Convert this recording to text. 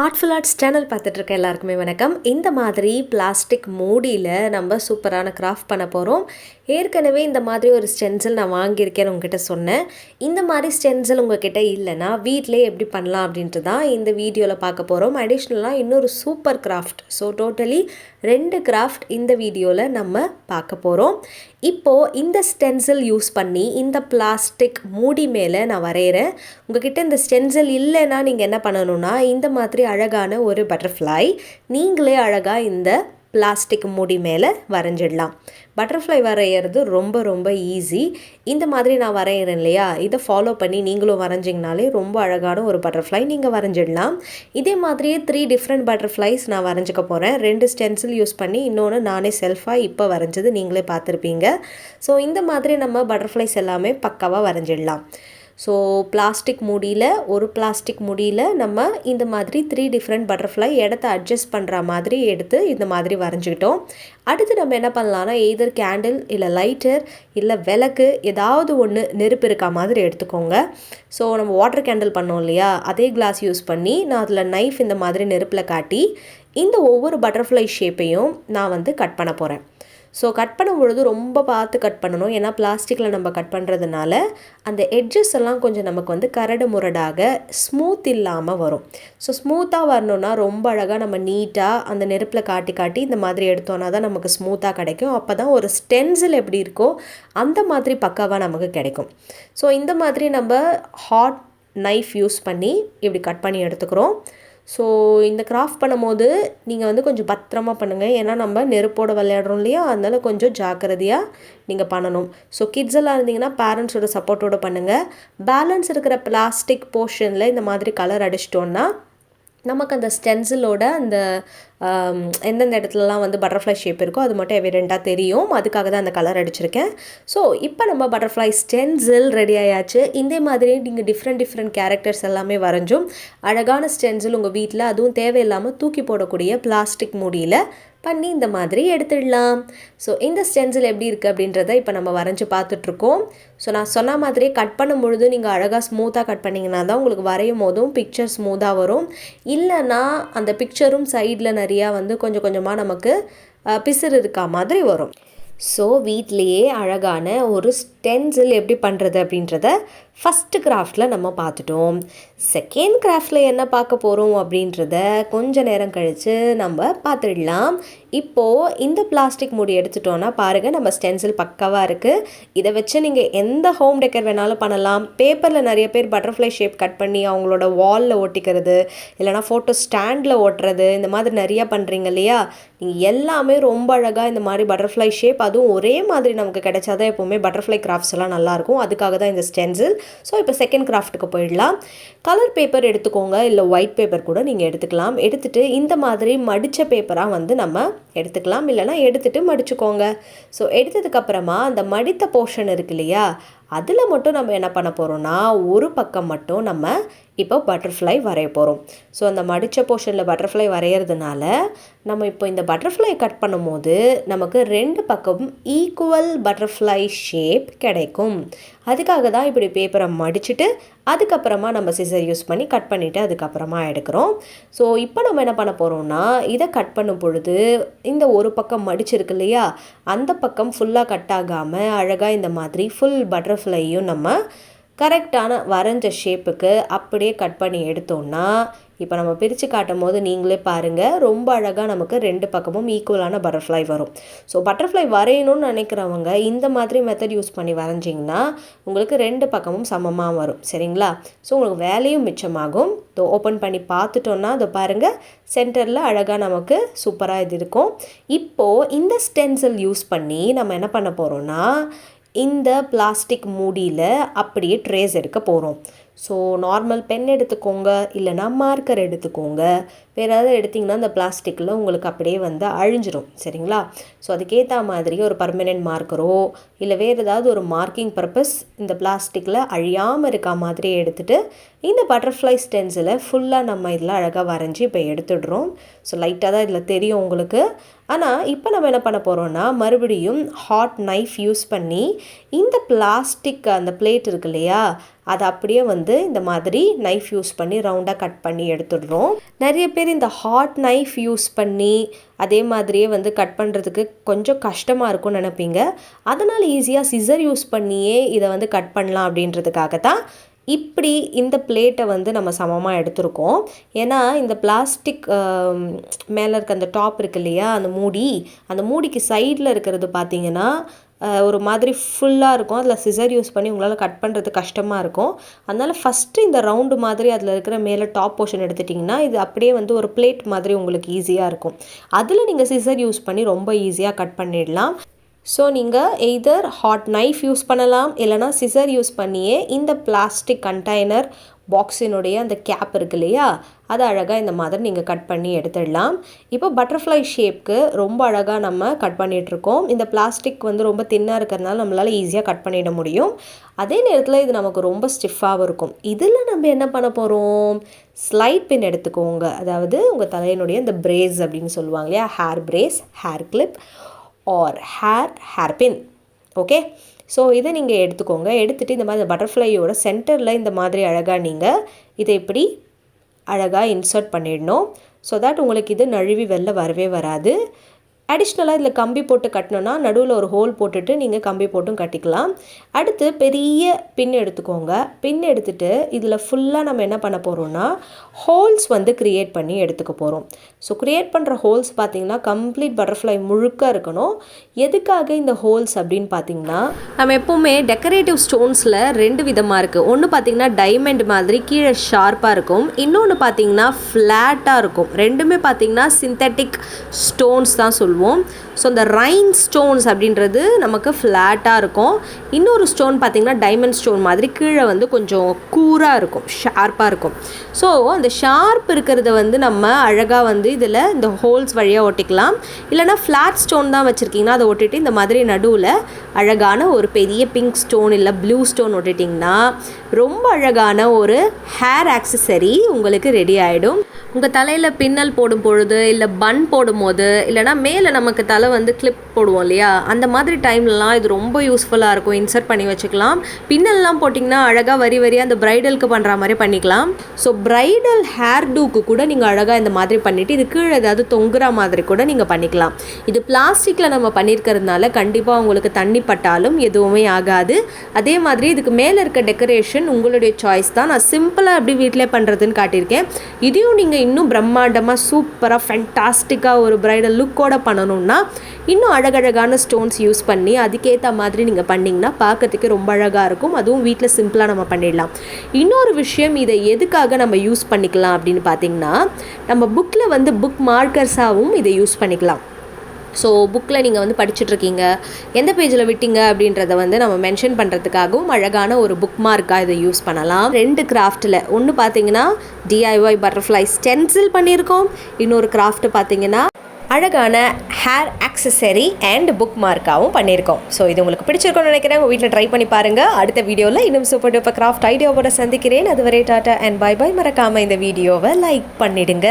Artful arts channel பார்த்துட்ருக்க எல்லாருக்குமே வணக்கம். இந்த மாதிரி பிளாஸ்டிக் மூடியில் நம்ம சூப்பரான கிராஃப்ட் பண்ண போகிறோம். ஏற்கனவே இந்த மாதிரி ஒரு ஸ்டென்சில் நான் வாங்கியிருக்கேன்னு உங்ககிட்ட சொன்னேன். இந்த மாதிரி ஸ்டென்சில் உங்ககிட்ட இல்லைன்னா வீட்டிலே எப்படி பண்ணலாம் அப்படின்ட்டு தான் இந்த வீடியோவில் பார்க்க போகிறோம். அடிஷ்னலாக இன்னொரு super craft. So totally 2 craft இந்த வீடியோவில் நம்ம பார்க்க போகிறோம். இப்போது இந்த ஸ்டென்சில் யூஸ் பண்ணி இந்த பிளாஸ்டிக் மூடி மேலே நான் வரைகிறேன். உங்ககிட்ட இந்த ஸ்டென்சில் இல்லைன்னா நீங்கள் என்ன பண்ணணும்னா இந்த மாதிரி அழகான ஒரு பட்டர்ஃப்ளை நீங்களே அழகாக இந்த பிளாஸ்டிக் மூடி மேலே வரைஞ்சிடலாம். பட்டர்ஃப்ளை வரைகிறது ரொம்ப ஈஸி. இந்த மாதிரி நான் வரைகிறேன் இல்லையா, இதை ஃபாலோ பண்ணி நீங்களும் வரைஞ்சிங்கனாலே ரொம்ப அழகான ஒரு பட்டர்ஃப்ளை நீங்கள் வரைஞ்சிடலாம். இதே மாதிரியே 3 டிஃப்ரெண்ட் பட்டர்ஃப்ளைஸ் நான் வரைஞ்சிக்க போகிறேன். 2 ஸ்டென்சில் யூஸ் பண்ணி, இன்னொன்று நானே செல்ஃபாக இப்போ வரைஞ்சது நீங்களே பார்த்துருப்பீங்க. ஸோ இந்த மாதிரி நம்ம பட்டர்ஃப்ளைஸ் எல்லாமே பக்காவாக வரைஞ்சிடலாம். ஸோ பிளாஸ்டிக் மூடியில் நம்ம இந்த மாதிரி 3 டிஃப்ரெண்ட் பட்டர்ஃப்ளை இடத்த அட்ஜஸ்ட் பண்ணுற மாதிரி எடுத்து இந்த மாதிரி வரைஞ்சிக்கிட்டோம். அடுத்து நம்ம என்ன பண்ணலான்னா எய்தர் கேண்டில் இல்லை லைட்டர் இல்லை விளக்கு ஏதாவது ஒன்று நெருப்பு இருக்கா மாதிரி எடுத்துக்கோங்க. ஸோ நம்ம வாட்டர் கேண்டில் பண்ணோம் இல்லையா, அதே கிளாஸ் யூஸ் பண்ணி நான் அதில் நைஃப் இந்த மாதிரி நெருப்பில் காட்டி இந்த ஒவ்வொரு பட்டர்ஃப்ளை ஷேப்பையும் நான் கட் பண்ண போகிறேன். ஸோ கட் பண்ணும் பொழுது ரொம்ப பார்த்து கட் பண்ணணும். ஏன்னா பிளாஸ்டிக்கில் நம்ம கட் பண்ணுறதுனால அந்த எட்ஜஸ் எல்லாம் கொஞ்சம் நமக்கு கரடு முரடாக ஸ்மூத் இல்லாமல் வரும். ஸோ ஸ்மூத்தாக வரணுன்னா ரொம்ப அழகாக நம்ம நீட்டாக அந்த நெருப்பில் காட்டி இந்த மாதிரி எடுத்தோன்னா தான் நமக்கு ஸ்மூத்தாக கிடைக்கும். அப்போ தான் ஒரு ஸ்டென்சில் எப்படி இருக்கோ அந்த மாதிரி பக்காவாக நமக்கு கிடைக்கும். ஸோ இந்த மாதிரி நம்ம ஹாட் நைஃப் யூஸ் பண்ணி இப்படி கட் பண்ணி எடுத்துக்கிறோம். ஸோ இந்த கிராஃப்ட் பண்ணும்போது நீங்கள் கொஞ்சம் பத்திரமா பண்ணுங்கள். ஏன்னா நம்ம நெருப்போடு விளையாடுறோம் இல்லையா, அதனால் கொஞ்சம் ஜாக்கிரதையாக நீங்கள் பண்ணணும். ஸோ கிட்ஸ் எல்லாம் இருந்தீங்கன்னா பேரண்ட்ஸோட சப்போர்ட்டோடு பண்ணுங்கள். பேலன்ஸ் இருக்கிற பிளாஸ்டிக் போர்ஷனில் இந்த மாதிரி கலர் அடிச்சிட்டோன்னா நமக்கு அந்த ஸ்டென்சிலோட அந்த எந்தெந்த இடத்துலலாம் பட்டர்ஃப்ளை ஷேப் இருக்கோ அது மட்டும் எவிடெண்ட்டாக தெரியும். அதுக்காக தான் அந்த கலர் அடிச்சிருக்கேன். ஸோ இப்போ நம்ம பட்டர்ஃப்ளை ஸ்டென்சில் ரெடி ஆயாச்சு. இதே மாதிரி நீங்கள் டிஃப்ரெண்ட் கேரக்டர்ஸ் எல்லாமே வரைஞ்சும் அழகான ஸ்டென்சில் உங்கள் வீட்டில், அதுவும் தேவையில்லாமல் தூக்கி போடக்கூடிய பிளாஸ்டிக் மூடியில் பண்ணி இந்த மாதிரி எடுத்துடலாம். ஸோ இந்த ஸ்டென்சில் எப்படி இருக்குது அப்படின்றத இப்போ நம்ம வரைஞ்சி பார்த்துட்ருக்கோம். ஸோ நான் சொன்ன மாதிரியே கட் பண்ணும் பொழுது நீங்கள் அழகாக ஸ்மூத்தாக கட் பண்ணிங்கன்னா தான் உங்களுக்கு வரையும் போதும் பிக்சர் ஸ்மூத்தாக வரும். இல்லைன்னா அந்த பிக்சரும் சைடில் நிறையா கொஞ்சம் கொஞ்சமாக நமக்கு பிசுறு இருக்கா மாதிரி வரும். ஸோ வீட்லேயே அழகான ஒரு ஸ்டென்சில் எப்படி பண்ணுறது அப்படின்றத ஃபஸ்ட்டு கிராஃப்டில் நம்ம பார்த்துட்டோம். செகண்ட் கிராஃப்டில் என்ன பார்க்க போகிறோம் அப்படின்றத கொஞ்சம் நேரம் கழித்து நம்ம பார்த்துடலாம். இப்போது இந்த பிளாஸ்டிக் மூடி எடுத்துட்டோன்னா பாருங்கள், நம்ம ஸ்டென்சில் பக்காவாக இருக்குது. இதை வச்சு நீங்கள் எந்த ஹோம் டெக்கர் வேணாலும் பண்ணலாம். பேப்பரில் நிறைய பேர் பட்டர்ஃப்ளை ஷேப் கட் பண்ணி அவங்களோட வாலில் ஒட்டிக்கிறது, இல்லைனா ஃபோட்டோ ஸ்டாண்டில் ஒட்டுறது, இந்த மாதிரி நிறையா பண்ணுறீங்க இல்லையா. நீங்கள் எல்லாமே ரொம்ப அழகாக இந்த மாதிரி பட்டர்ஃப்ளை ஷேப், அதுவும் ஒரே மாதிரி நமக்கு கிடைச்சாதான் எப்போவுமே பட்டர்ஃப்ளை கிராஃப்ட்ஸ் எல்லாம் நல்லாயிருக்கும். அதுக்காக தான் இந்த ஸ்டென்சில். ஸோ இப்போ செகண்ட் கிராஃப்ட்டுக்கு போயிடலாம். கலர் பேப்பர் எடுத்துக்கோங்க, இல்லை ஒயிட் பேப்பர் கூட நீங்கள் எடுத்துக்கலாம். எடுத்துகிட்டு இந்த மாதிரி மடித்த பேப்பராக நம்ம எடுத்துக்கலாம், இல்லைனா எடுத்துகிட்டு மடிச்சுக்கோங்க. ஸோ எடுத்ததுக்கப்புறமா அந்த மடித்த போர்ஷன் இருக்கு இல்லையா, அதில் மட்டும் நம்ம என்ன பண்ண போகிறோம்னா ஒரு பக்கம் மட்டும் நம்ம இப்போ பட்டர்ஃப்ளை வரைய போகிறோம். ஸோ அந்த மடித்த போர்ஷனில் பட்டர்ஃப்ளை வரைகிறதுனால நம்ம இப்போ இந்த பட்டர்ஃப்ளை கட் பண்ணும்போது நமக்கு 2 பக்கமும் ஈக்குவல் பட்டர்ஃப்ளை ஷேப் கிடைக்கும். அதுக்காக தான் இப்படி பேப்பரை மடிச்சுட்டு அதுக்கப்புறமா நம்ம சிசர் யூஸ் பண்ணி கட் பண்ணிவிட்டு அதுக்கப்புறமா எடுக்கிறோம். ஸோ இப்போ நம்ம என்ன பண்ண போகிறோம்னா இதை கட் பண்ணும் பொழுது இந்த ஒரு பக்கம் மடிச்சிருக்கு இல்லையா, அந்த பக்கம் ஃபுல்லாக கட் ஆகாமல் அழகாக இந்த மாதிரி ஃபுல் பட்டர்ஃப்ளையும் நம்ம கரெக்டான வரைஞ்ச ஷேப்புக்கு அப்படியே கட் பண்ணி எடுத்தோன்னா இப்போ நம்ம பிரித்து காட்டும் போது நீங்களே பாருங்கள், ரொம்ப அழகாக நமக்கு 2 பக்கமும் ஈக்குவலான பட்டர்ஃப்ளை வரும். ஸோ பட்டர்ஃப்ளை வரையணும்னு நினைக்கிறவங்க இந்த மாதிரி மெத்தட் யூஸ் பண்ணி வரைஞ்சிங்கன்னா உங்களுக்கு 2 பக்கமும் சமமாக வரும். சரிங்களா? ஸோ உங்களுக்கு வேலையும் மிச்சமாகும். இதோ ஓப்பன் பண்ணி பார்த்துட்டோன்னா இதோ பாருங்கள், சென்டரில் அழகாக நமக்கு சூப்பராக இது இருக்கும். இப்போது இந்த ஸ்டென்சில் யூஸ் பண்ணி நம்ம என்ன பண்ண போகிறோன்னா இந்த பிளாஸ்டிக் மூடியில் அப்படியே ட்ரேஸ் எடுக்க போகிறோம். ஸோ நார்மல் பென் எடுத்துக்கோங்க, இல்லைனா மார்க்கர் எடுத்துக்கோங்க. வேறு ஏதாவது எடுத்திங்கன்னா அந்த பிளாஸ்டிக்கில் உங்களுக்கு அப்படியே அழிஞ்சிரும். சரிங்களா? ஸோ அதுக்கேற்ற மாதிரி ஒரு பர்மனெண்ட் மார்க்கரோ இல்லை வேறு ஏதாவது ஒரு மார்க்கிங் பர்பஸ் இந்த பிளாஸ்டிக்கில் அழியாமல் இருக்க மாதிரி எடுத்துகிட்டு இந்த பட்டர்ஃப்ளை ஸ்டென்சிலை ஃபுல்லாக நம்ம இதில் அழகாக வரைஞ்சி இப்போ எடுத்துடுறோம். ஸோ லைட்டாக தான் இதில் தெரியும் உங்களுக்கு. ஆனால் இப்போ நம்ம என்ன பண்ண போகிறோன்னா மறுபடியும் ஹாட் நைஃப் யூஸ் பண்ணி இந்த பிளாஸ்டிக் அந்த பிளேட் இருக்கு இல்லையா, அதை அப்படியே வந்து இந்த மாதிரி நைஃப் யூஸ் பண்ணி ரவுண்டாக கட் பண்ணி எடுத்துடுறோம். நிறைய பேர் இந்த ஹாட் நைஃப் யூஸ் பண்ணி அதே மாதிரியே வந்து கட் பண்ணுறதுக்கு கொஞ்சம் கஷ்டமாக இருக்கும்னு நினைப்பீங்க. அதனால் ஈஸியாக சிசர் யூஸ் பண்ணியே இதை வந்து கட் பண்ணலாம் அப்படின்றதுக்காக தான் இப்படி இந்த பிளேட்டை வந்து நம்ம சமமாக எடுத்திருக்கோம். ஏன்னா இந்த பிளாஸ்டிக் மேலே இருக்க அந்த டாப் இருக்கு இல்லையா, அந்த மூடிக்கு சைடில் இருக்கிறது பார்த்திங்கன்னா ஒரு மாதிரி ஃபுல்லாக இருக்கும். அதில் சிசர் யூஸ் பண்ணி உங்களால் கட் பண்ணுறது கஷ்டமாக இருக்கும். அதனால் ஃபஸ்ட்டு இந்த ரவுண்டு மாதிரி அதில் இருக்கிற மேலே டாப் போர்ஷன் எடுத்துட்டிங்கன்னா இது அப்படியே வந்து ஒரு பிளேட் மாதிரி உங்களுக்கு ஈஸியாக இருக்கும். அதில் நீங்கள் சிசர் யூஸ் பண்ணி ரொம்ப ஈஸியாக கட் பண்ணிடலாம். ஸோ நீங்கள் எய்தர் ஹாட் நைஃப் யூஸ் பண்ணலாம், இல்லைனா சிசர் யூஸ் பண்ணியே இந்த பிளாஸ்டிக் கண்டெய்னர் பாக்ஸினுடைய அந்த கேப் இருக்கு இல்லையா, அதை அழகாக இந்த மாதிரி நீங்கள் கட் பண்ணி எடுத்துடலாம். இப்போ பட்டர்ஃப்ளை ஷேப்க்கு ரொம்ப அழகாக நம்ம கட் பண்ணிகிட்ருக்கோம். இந்த பிளாஸ்டிக் வந்து ரொம்ப தின்னாக இருக்கிறதுனால நம்மளால் ஈஸியாக கட் பண்ணிட முடியும். அதே நேரத்தில் இது நமக்கு ரொம்ப ஸ்டிஃபாகவும் இருக்கும். இதில் நம்ம என்ன பண்ண போகிறோம், ஸ்லைட் பின் எடுத்துக்கோங்க. அதாவது உங்கள் தலையினுடைய இந்த பிரேஸ் அப்படின்னு சொல்லுவாங்க இல்லையா, hair brace, hair clip or hair pin. Okay, so இதை நீங்கள் எடுத்துக்கோங்க. எடுத்துகிட்டு இந்த மாதிரி பட்டர்ஃப்ளையோட சென்டரில் இந்த மாதிரி அழகாக நீங்கள் இதை இப்படி அழகாக இன்சர்ட் பண்ணிடணும். ஸோ தட் உங்களுக்கு இது நழுவி வெளில வரவே வராது. அடிஷ்னலாக இதில் கம்பி போட்டு கட்டணுன்னா நடுவில் ஒரு ஹோல் போட்டுட்டு நீங்கள் கம்பி போட்டும் கட்டிக்கலாம். அடுத்து பெரிய பின் எடுத்துக்கோங்க. பின் எடுத்துகிட்டு இதில் ஃபுல்லாக நம்ம என்ன பண்ண போகிறோம்னா ஹோல்ஸ் வந்து க்ரியேட் பண்ணி எடுத்துக்க போகிறோம். ஸோ க்ரியேட் பண்ணுற ஹோல்ஸ் பார்த்திங்கன்னா கம்ப்ளீட் பட்டர்ஃப்ளை முழுக்க இருக்கணும். எதுக்காக இந்த ஹோல்ஸ் அப்படின்னு பார்த்திங்கன்னா, நம்ம எப்போவுமே டெக்கரேட்டிவ் ஸ்டோன்ஸில் 2 விதமாக இருக்குது. ஒன்று பார்த்திங்கன்னா டைமண்ட் மாதிரி கீழே ஷார்ப்பாக இருக்கும், இன்னொன்று பார்த்திங்கன்னா ஃப்ளாட்டாக இருக்கும். ரெண்டுமே பார்த்திங்கன்னா சிந்தட்டிக் ஸ்டோன்ஸ் தான் சொல்லுவோம். ஸோ இந்த ரைன் ஸ்டோன்ஸ் அப்படின்றது நமக்கு ஃப்ளாட்டாக இருக்கும். இன்னொரு ஸ்டோன் பார்த்திங்கன்னா டைமண்ட் ஸ்டோன் மாதிரி கீழே வந்து கொஞ்சம் கூராக இருக்கும், ஷார்ப்பாக இருக்கும். ஸோ அந்த ஷார்ப் இருக்கிறத வந்து நம்ம அழகாக வந்து இதில் இந்த ஹோல்ஸ் வழியாக ஒட்டிக்கலாம். இல்லைனா ஃப்ளாட் ஸ்டோன் தான் வச்சுருக்கீங்கன்னா அதை ஒட்டிட்டு இந்த மாதிரி நடுவில் அழகான ஒரு பெரிய பிங்க் ஸ்டோன் இல்லை ப்ளூ ஸ்டோன் ஒட்டிட்டிங்கன்னா ரொம்ப அழகான ஒரு ஹேர் ஆக்சசரி உங்களுக்கு ரெடி ஆகிடும். உங்கள் தலையில் பின்னல் போடும் பொழுது, இல்லை பன் போடும்போது, இல்லைனா மேலே நமக்கு தலை வந்து கிளிப் போடுவோம் இல்லையா, அந்த மாதிரி டைம்லலாம் இது ரொம்ப யூஸ்ஃபுல்லாக இருக்கும். இன்சர்ட் பண்ணி வச்சுக்கலாம். பின்னல்லாம் போட்டிங்கன்னா அழகாக வரியாக அந்த ப்ரைடலுக்கு பண்ணுற மாதிரி பண்ணிக்கலாம். ஸோ ப்ரைடல் ஹேர் டூக்கு கூட நீங்கள் அழகாக இந்த மாதிரி பண்ணிவிட்டு இது கீழே ஏதாவது தொங்குற மாதிரி கூட நீங்கள் பண்ணிக்கலாம். இது பிளாஸ்டிக்கில் நம்ம பண்ணியிருக்கிறதுனால கண்டிப்பாக உங்களுக்கு தண்ணி பட்டாலும் எதுவுமே ஆகாது. அதே மாதிரி இதுக்கு மேலே இருக்க டெக்கரேஷன் உங்களுடைய சாய்ஸ் தான். நான் சிம்பிளாக எப்படி வீட்டிலே பண்ணுறதுன்னு காட்டியிருக்கேன். இதையும் நீங்கள் இன்னும் பிரம்மாண்டமாக சூப்பராக ஃபென்டாஸ்டிக்காக ஒரு ப்ரைடல் லுக்கோட பண்ணணும்னா இன்னும் அழகழகான ஸ்டோன்ஸ் யூஸ் பண்ணி அதுக்கேற்ற மாதிரி நீங்கள் பண்ணிங்கன்னா பார்க்கறதுக்கு ரொம்ப அழகாக இருக்கும். அதுவும் வீட்டில் சிம்பிளாக நம்ம பண்ணிடலாம். இன்னொரு விஷயம், இதை எதுக்காக நம்ம யூஸ் பண்ணிக்கலாம் அப்படின்னு பார்த்தீங்கன்னா, நம்ம புக்கில் வந்து புக் மார்க்கர்ஸாகவும் இதை யூஸ் பண்ணிக்கலாம். ஸோ புக்கில் நீங்கள் வந்து படிச்சுட்ருக்கீங்க, எந்த பேஜில் விட்டீங்க அப்படின்றத வந்து நம்ம மென்ஷன் பண்ணுறதுக்காகவும் அழகான ஒரு புக் மார்க்காக இதை யூஸ் பண்ணலாம். 2 கிராஃப்ட்டில் ஒன்று பார்த்தீங்கன்னா DIY பட்டர்ஃப்ளை ஸ்டென்சில் பண்ணியிருக்கோம். இன்னொரு கிராஃப்ட் பார்த்தீங்கன்னா அழகான ஹேர் ஆக்சசரி அண்ட் புக் மார்க்காகவும் பண்ணியிருக்கோம். ஸோ இது உங்களுக்கு பிடிச்சிருக்கும்னு நினைக்கிறேன். உங்கள் வீட்டில் ட்ரை பண்ணி பாருங்கள். அடுத்த வீடியோவில் இன்னும் சூப்பர் டூப்பர் கிராஃப்ட் ஐடியாவோட சந்திக்கிறேன். அதுவரை டாட்டா அண்ட் பை பை. மறக்காமல் இந்த வீடியோவை லைக் பண்ணிடுங்க.